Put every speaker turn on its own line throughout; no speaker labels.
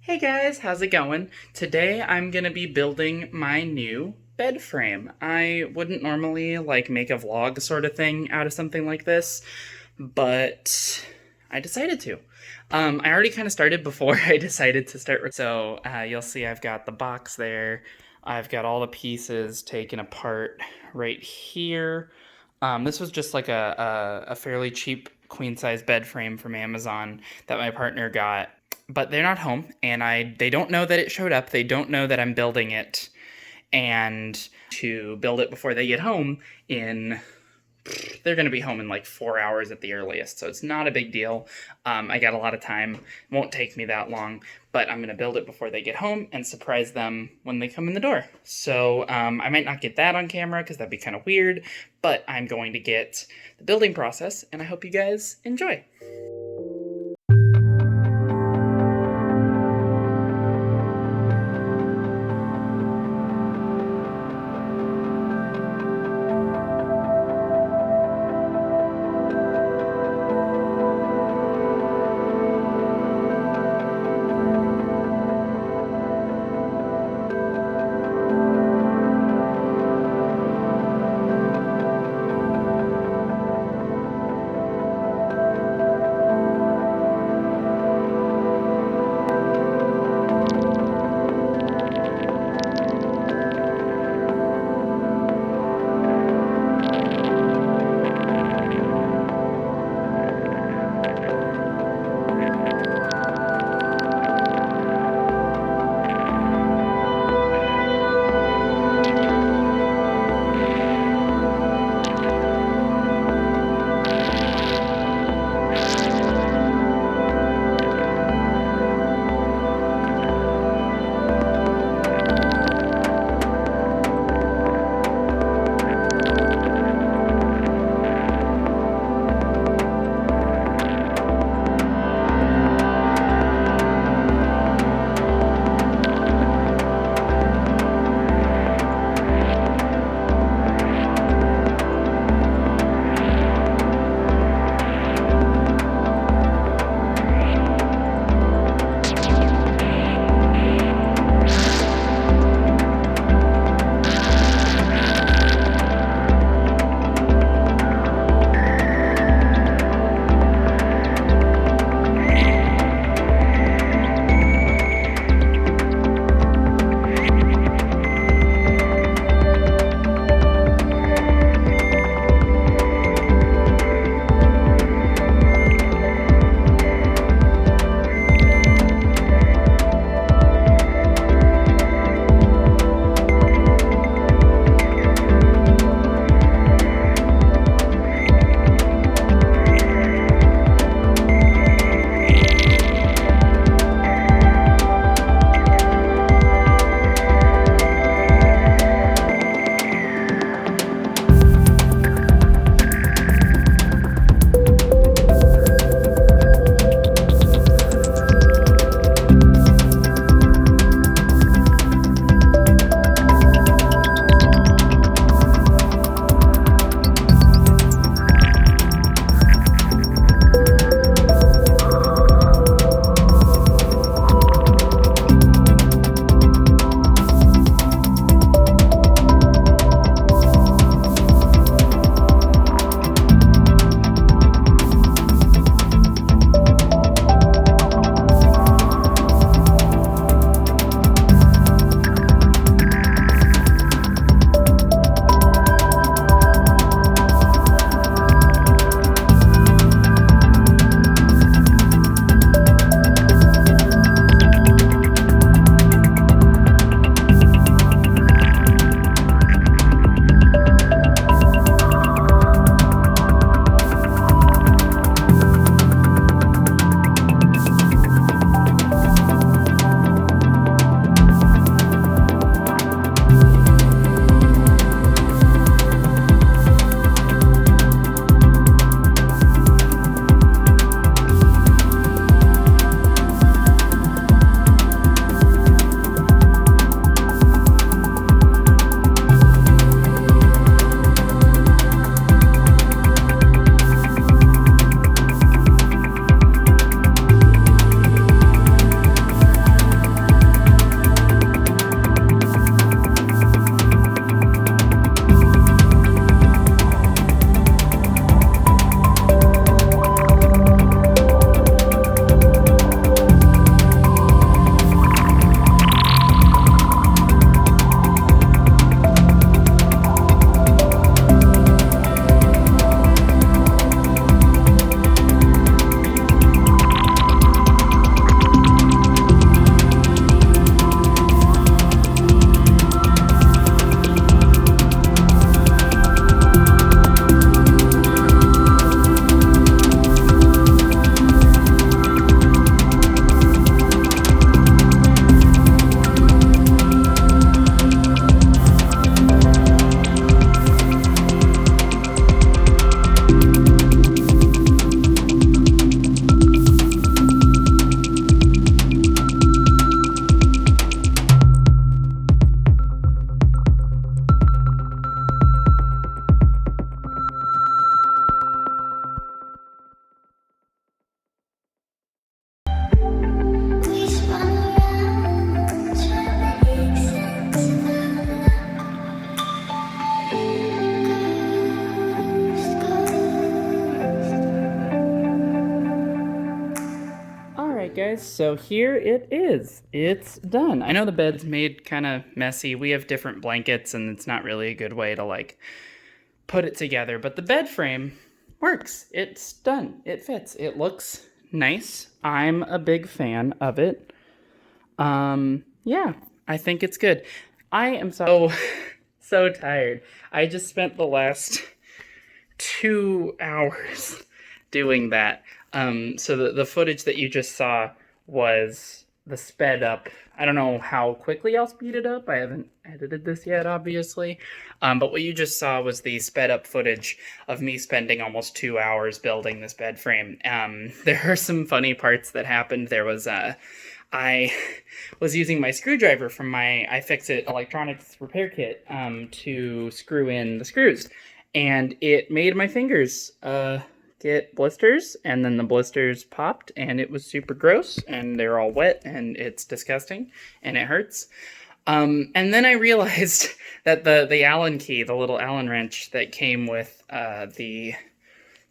Hey guys, how's it going? Today I'm gonna be building my new bed frame. I wouldn't normally make a vlog sort of thing out of something like this, but I decided to. I already kind of started before I decided to start. So you'll see I've got the box there. I've got all the pieces taken apart right here. This was just like a fairly cheap queen size bed frame from Amazon that my partner got, but they're not home, and they don't know that it showed up. They don't know that I'm building it, and to build it before they get home in they're going to be home in like 4 hours at the earliest, so it's not a big deal. I got a lot of time. It won't take me that long, but I'm going to build it before they get home and surprise them when they come in the door. So I might not get that on camera because that'd be kind of weird, but I'm going to get the building process, and I hope you guys enjoy. guys, so here it is. It's done. I know the bed's made kind of messy. We have different blankets, and it's not really a good way to, like, put it together, but the bed frame works. It's done. It fits. It looks nice. I'm a big fan of it. Yeah, I think it's good. I am so tired. I just spent the last 2 hours doing that. So the footage that you just saw was the sped up. I don't know how quickly I'll speed it up. I haven't edited this yet, obviously. But what you just saw was the sped up footage of me spending almost 2 hours building this bed frame. There are some funny parts that happened. There was I was using my screwdriver from my iFixit electronics repair kit to screw in the screws, and it made my fingers get blisters, and then the blisters popped, and it was super gross, and they're all wet, and it's disgusting, and it hurts. And then I realized that the Allen key, the little Allen wrench that came with the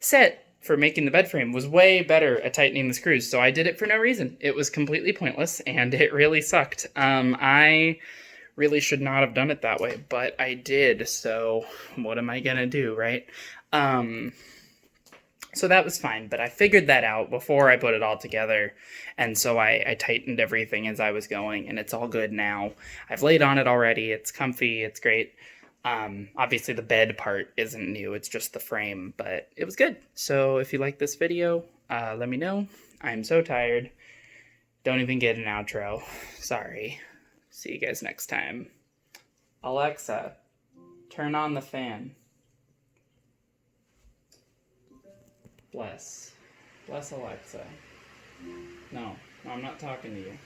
set for making the bed frame, was way better at tightening the screws, so I did it for no reason. It was completely pointless, and it really sucked. I really should not have done it that way, but I did, so what am I gonna do, right? So that was fine, but I figured that out before I put it all together, and so I tightened everything as I was going, and it's all good now. I've laid on it already, it's comfy, it's great. Obviously the bed part isn't new, it's just the frame, but it was good. So if you like this video, let me know. I'm so tired. Don't even get an outro. Sorry. See you guys next time. Alexa, turn on the fan. Bless. Bless Alexa. No, I'm not talking to you.